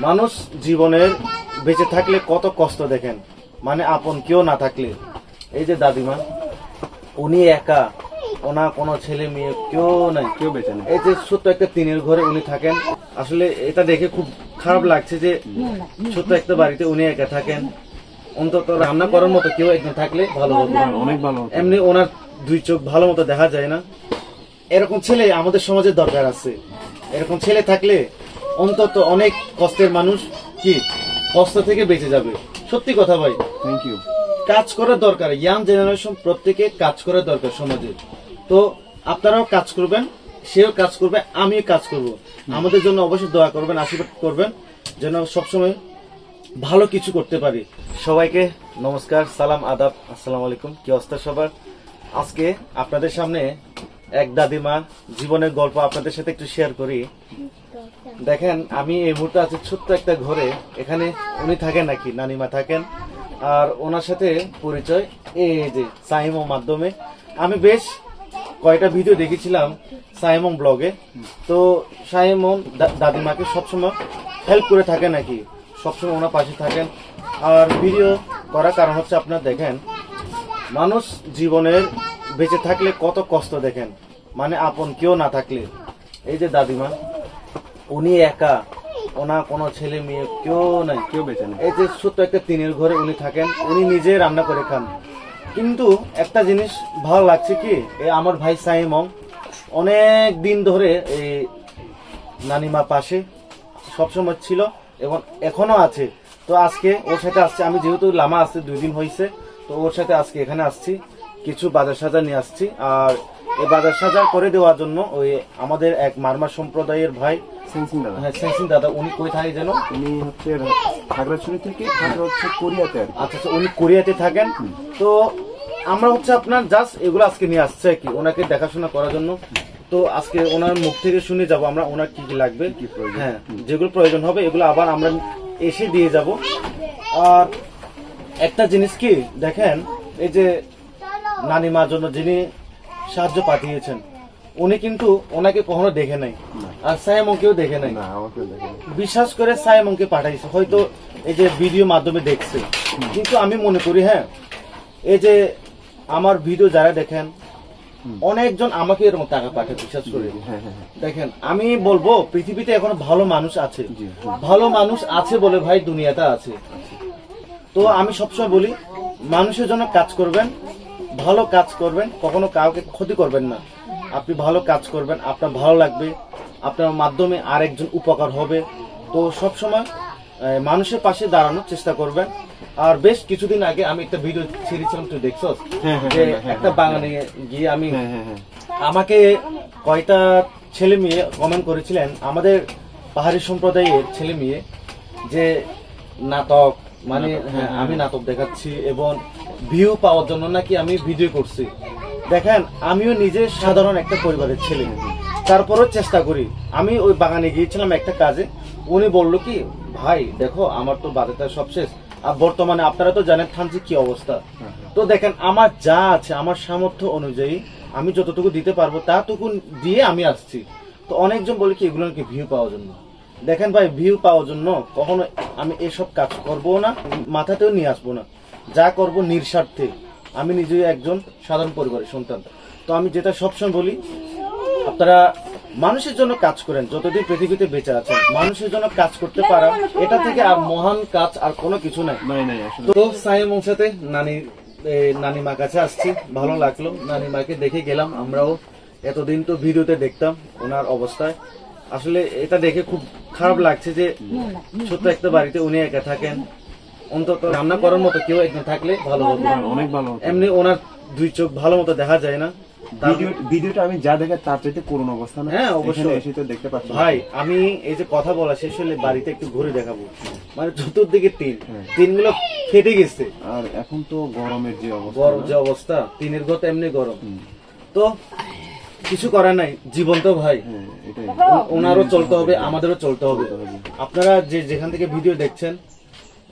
মানুষ জীবনের বেঁচে থাকলে কত কষ্ট দেখেন, মানে আপন কেউ না থাকলে। এই যে দাদিমা, উনি একা, ওনার কোনো ছেলে মেয়ে কেউ নাই, কেউ বেঁচে নেই। এই যে ছোট্ট একটা টিনের ঘরে উনি থাকেন। আসলে এটা দেখে খুব খারাপ লাগছে যে ছোট্ট একটা বাড়িতে উনি একা থাকেন। অন্তত রান্না করার মতো কেউ একজন থাকলে ভালো হতো, অনেক ভালো। এমনি ওনার দুই চোখ ভালো মতো দেখা যায় না। এরকম ছেলে আমাদের সমাজে দরকার আছে। এরকম ছেলে থাকলে অন্তত অনেক কষ্টের মানুষ কি কষ্ট থেকে বেঁচে যাবে। সত্যি কথা ভাই, থ্যাংক ইউ। কাজ করার দরকার, ইয়াং জেনারেশন প্রত্যেকে কাজ করার দরকার সমাজে। তো আপনারাও কাজ করবেন, সেও কাজ করবে, আমিও কাজ করব। আমাদের জন্য অবশ্যই দোয়া করবেন, আশীর্বাদ করবেন যেন সবসময় ভালো কিছু করতে পারি। সবাইকে নমস্কার, সালাম, আদাব, আসসালামু আলাইকুম। কি অবস্থা সবার? আজকে আপনাদের সামনে এক দাদিমা জীবনের গল্প আপনাদের সাথে একটু শেয়ার করি। দেখেন, আমি এই মুহূর্তে আছি ছোট্ট একটা ঘরে। এখানে উনি থাকেন নাকি নানিমা থাকেন, আর ওনার সাথে পরিচয় এই যে সাইমন মাধ্যমে। আমি বেশ কয়টা ভিডিও দেখেছিলাম সাইমন ব্লগে। তো সাইমন দাদিমাকে সবসময় হেল্প করে থাকে নাকি, সবসময় ওনার পাশে থাকেন। আর ভিডিও করার কারণ হচ্ছে আপনার দেখেন, মানুষ জীবনের বেঁচে থাকলে কত কষ্ট দেখেন, মানে আপন কেউ না থাকলে। এই যে দাদিমা, উনি একা, ওনার কোনো ছেলে মেয়ে কেউ নাই, কেউ বেঁচে নেই। এই যে ছোট্ট একটা টিনের ঘরে উনি থাকেন, উনি নিজে রান্না করে খান। কিন্তু একটা জিনিস ভালো লাগছে কি, আমার ভাই সাইমন অনেক দিন ধরে এই নানিমা পাশে সবসময় ছিল এবং এখনো আছে। তো আজকে ওর সাথে আসছে, আমি যেহেতু লামা আসছে 2 দিন হয়েছে, তো ওর সাথে আজকে এখানে আসছি, কিছু বাজার সাজার নিয়ে আসছি। আর এই বাজার সাজার করে দেওয়ার জন্য ওই আমাদের এক মারমা সম্প্রদায়ের ভাই সেনসিন দাদা, উনি কই থাকে যেন, উনি হচ্ছে খাগড়াছড়ি থেকে, হচ্ছে কোরিয়াতে। আচ্ছা, উনি কোরিয়াতে থাকেন। তো আমরা হচ্ছে আপনার জাস্ট এগুলো আজকে নিয়ে আসছে কি ওনাকে দেখাশোনা করার জন্য। তো আজকে ওনার মুখ থেকে শুনে যাব আমরা ওনার কি কি লাগবে, হ্যাঁ যেগুলো প্রয়োজন হবে এগুলো আবার আমরা এসে দিয়ে যাব। আর একটা জিনিস কি দেখেন, এই যে নানিমার জন্য যিনি সাহায্য পাঠিয়েছেন, উনি কিন্তু ওনাকে কখনো দেখে নাই, আর সাইমনকেও দেখে নাই। বিশ্বাস করে সাইমনকে পাঠাইছে, হয়তো এই যে ভিডিও মাধ্যমে দেখছে। কিন্তু আমি মনে করি, হ্যাঁ, এই যে আমার ভিডিও যারা দেখেন, অনেকজন আমাকে এরকম টাকা পাঠায় বিশ্বাস করে। দেখেন, আমি বলবো পৃথিবীতে এখনো ভালো মানুষ আছে, ভালো মানুষ আছে বলে ভাই দুনিয়াটা আছে। তো আমি সবসময় বলি, মানুষের জন্য কাজ করবেন, ভালো কাজ করবেন, কখনো কাউকে ক্ষতি করবেন না। আপনি ভালো কাজ করবেন, আপনার ভালো লাগবে, আপনার মাধ্যমে আরেকজন উপকার হবে। তো সবসময় মানুষের পাশে দাঁড়ানোর চেষ্টা করবেন। আর বেশ কিছুদিন আগে আমি একটা ভিডিও ছেড়েছিলাম, তুই দেখছো, যে একটা বাগানে গিয়ে আমি, আমাকে কয়টা ছেলে মেয়ে কমেন্ট করেছিলেন, আমাদের পাহাড়ি সম্প্রদায়ের ছেলে মেয়ে, যে নাটক মানে, হ্যাঁ আমি নাটক দেখাচ্ছি এবং ভিউ পাওয়ার জন্য নাকি আমি ভিডিও করছি। দেখেন, আমিও নিজে সাধারণ একটা পরিবারের ছেলে, তারপরও চেষ্টা করি। আমি ওই বাগানে গিয়েছিলাম একটা কাজে, উনি বললো কি, ভাই দেখো আমার তো বাজারটা সব শেষ, আর বর্তমানে আপনারা তো জানেন থানচি কি অবস্থা। তো দেখেন, আমার যা আছে আমার সামর্থ্য অনুযায়ী আমি যতটুকু দিতে পারবো তাটুকু দিয়ে আমি আসছি। তো অনেকজন বলে কি এগুলো নাকি ভিউ পাওয়ার জন্য। দেখেন ভাই, ভিউ পাওয়ার জন্য কখনো আমি এসব কাজ করবো না, মাথাতেও নিয়ে আসবো না। যা করবো নিঃস্বার্থে। আমি নিজেই একজন সাধারণ পরিবারের সন্তান। তো আমি যেটা সবসময় বলি, আপনারা মানুষের জন্য কাজ করেন, যতদিন পৃথিবীতে বেঁচে আছেন মানুষের জন্য কাজ করতে পারা, এটা থেকে আর মহান কাজ আর কোনো কিছু নাই। তো সাইমন সাথে নানিমার কাছে আসছি, ভালো লাগলো, নানিমাকে দেখে গেলাম। আমরাও এতদিন তো ভিডিওতে দেখতাম ওনার অবস্থায়, আসলে এটা দেখে খুব খারাপ লাগছে যে ছোট্ট একটা বাড়িতে উনি একা থাকেন। অন্তত রান্না করার মতো কেউ একজন থাকলে ভালো হতো, অনেক ভালো। এমনি ওনার দুই চোখ ভালো মতো দেখা যায় না। ভিডিওটা আমি যা দেখে তার চাইতে করুন অবস্থা না। হ্যাঁ অবশ্যই এসে তো দেখতে পাচ্ছি ভাই। আমি এই যে কথা বলা শেষ হলে বাড়িতে একটু ঘুরে দেখাবো, মানে চতুর্দিকে টিনগুলো ফেটে গেছে। আর এখন তো গরমের যে অবস্থা, গরম যে অবস্থা, টিনের ঘর তো এমনি গরম। তো কিছু করার নাই, জীবন তো ভাই, ওনারও চলতে হবে, আমাদেরও চলতে হবে। আপনারা যে যেখান থেকে ভিডিও দেখছেন,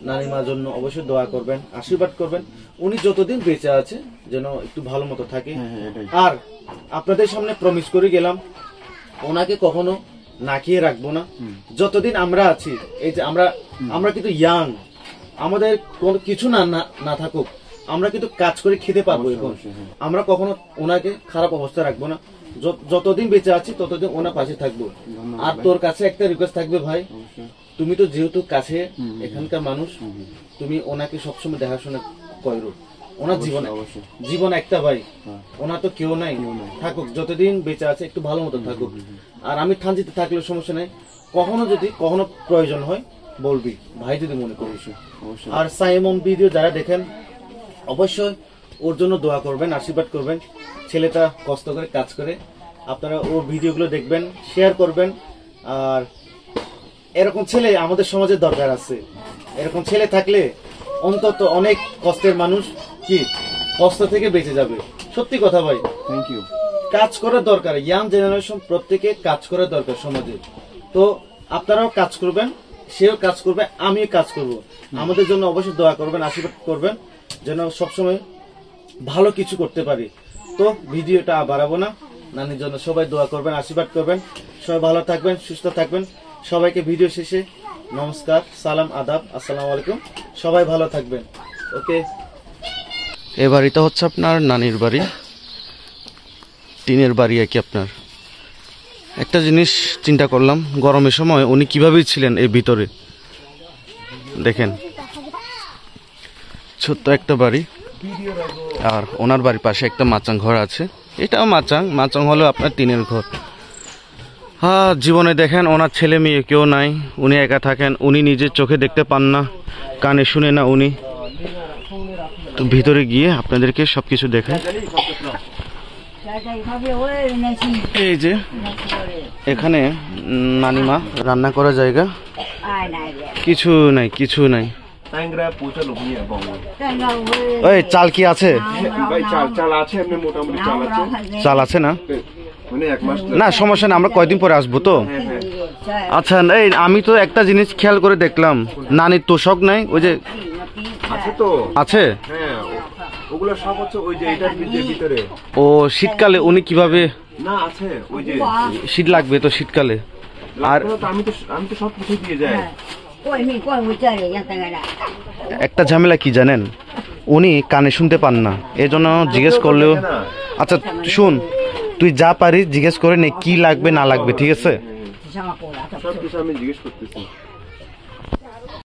নানিমার জন্য অবশ্যই দোয়া করবেন, আশীর্বাদ করবেন। উনি যতদিন বেঁচে আছে যেন একটু ভালো মতো থাকে। আর আপনাদের সামনে প্রমিস করে গেলাম, ওনাকে কখনো না খেয়ে রাখবো না। যতদিন আমরা আছি, এই যে আমরা কিন্তু ইয়াং, আমাদের কোনো কিছু না থাকুক, আমরা কিন্তু কাজ করে খেতে পারবো। এখন আমরা কখনো ওনাকে খারাপ অবস্থায় রাখবো না। যতদিন বেঁচে আছি ততদিন ওনার পাশে থাকবো। আর তোর কাছে একটা রিকোয়েস্ট থাকবে ভাই, তুমি তো যেহেতু কাছে এখানকার মানুষ, তুমি ওনাকে সবসময় দেখাশোনা করো। ওনার জীবন একটা ভাই, ওনার তো কেউ নাই, থাকুক যতদিন বেঁচে আছে একটু ভালো মতো থাকুক। আর আমি থানচিতে থাকলে সমস্যা নাই, কখনো প্রয়োজন হয় বলবি ভাই যদি মনে করিস। আর সাইমন ভিডিও যারা দেখেন অবশ্যই ওর জন্য দোয়া করবেন, আশীর্বাদ করবেন। ছেলেটা কষ্ট করে কাজ করে, আপনারা ওর ভিডিওগুলো দেখবেন, শেয়ার করবেন। আর এরকম ছেলে আমাদের সমাজে দরকার আছে। এরকম ছেলে থাকলে অন্তত অনেক কষ্টের মানুষ কি কষ্ট থেকে বেঁচে যাবে। সত্যি কথা ভাই, থ্যাংক ইউ। কাজ করার দরকার, ইয়াং জেনারেশন প্রত্যেকে কাজ করার দরকার সমাজে। তো আপনারাও কাজ করবেন, সেও কাজ করবে, আমিও কাজ করব। আমাদের জন্য অবশ্যই দোয়া করবেন, আশীর্বাদ করবেন যেন সবসময় ভালো কিছু করতে পারি। তো ভিডিওটা বাড়াবো না, নানির জন্য সবাই দোয়া করবেন, আশীর্বাদ করবেন। সবাই ভালো থাকবেন, সুস্থ থাকবেন। সবাইকে ভিডিও শেষে নমস্কার, সালাম, আদাব, আসসালামু আলাইকুম। সবাই ভালো থাকবেন। ওকে। এ বাড়িটা হচ্ছে আপনার নানির বাড়ি, টিনের বাড়ি আর কি। আপনার একটা জিনিস চিন্তা করলাম, গরমের সময় উনি কিভাবে ছিলেন এই ভিতরে। দেখেন ছোট্ট একটা বাড়ি, আর ওনার বাড়ির পাশে একটা মাচাং ঘর আছে। এটাও মাচাং হলেও আপনার টিনের ঘর। হ্যাঁ, জীবনে দেখেন ওনার ছেলে মেয়ে কেউ নাই, উনি একা থাকেন। উনি নিজের চোখে দেখতে পান না, কানে শুনে না উনি। তো ভিতরে গিয়ে আপনাদেরকে সবকিছু দেখায়। এই যে এখানে নানিমা রান্না করার জায়গা, কিছু নাই। ওই চাল কি আছে? চাল আছে না? না সমস্যা না, আমরা কয়দিন পরে আসবো তো। আচ্ছা, এই আমি তো একটা জিনিস খেয়াল করে দেখলাম, নানির তোষক নাই। ওই যে আছে, ওগুলো সব হচ্ছে ওই যে এটার ভিতরে। ও শীতকালে উনি কিভাবে? না আছে, ওই যে শীত লাগবে তো শীতকালে। আর আমি তো সব কিছু দিয়ে যাই। একটা ঝামেলা কি জানেন, উনি কানে শুনতে পান না, এজন্য জিজ্ঞেস করলেও। আচ্ছা শুন, তুই যা পারিস জিজ্ঞেস করে নে কি লাগবে না লাগবে, ঠিক আছে? সব কিছু আমি জিজ্ঞেস করতেছি।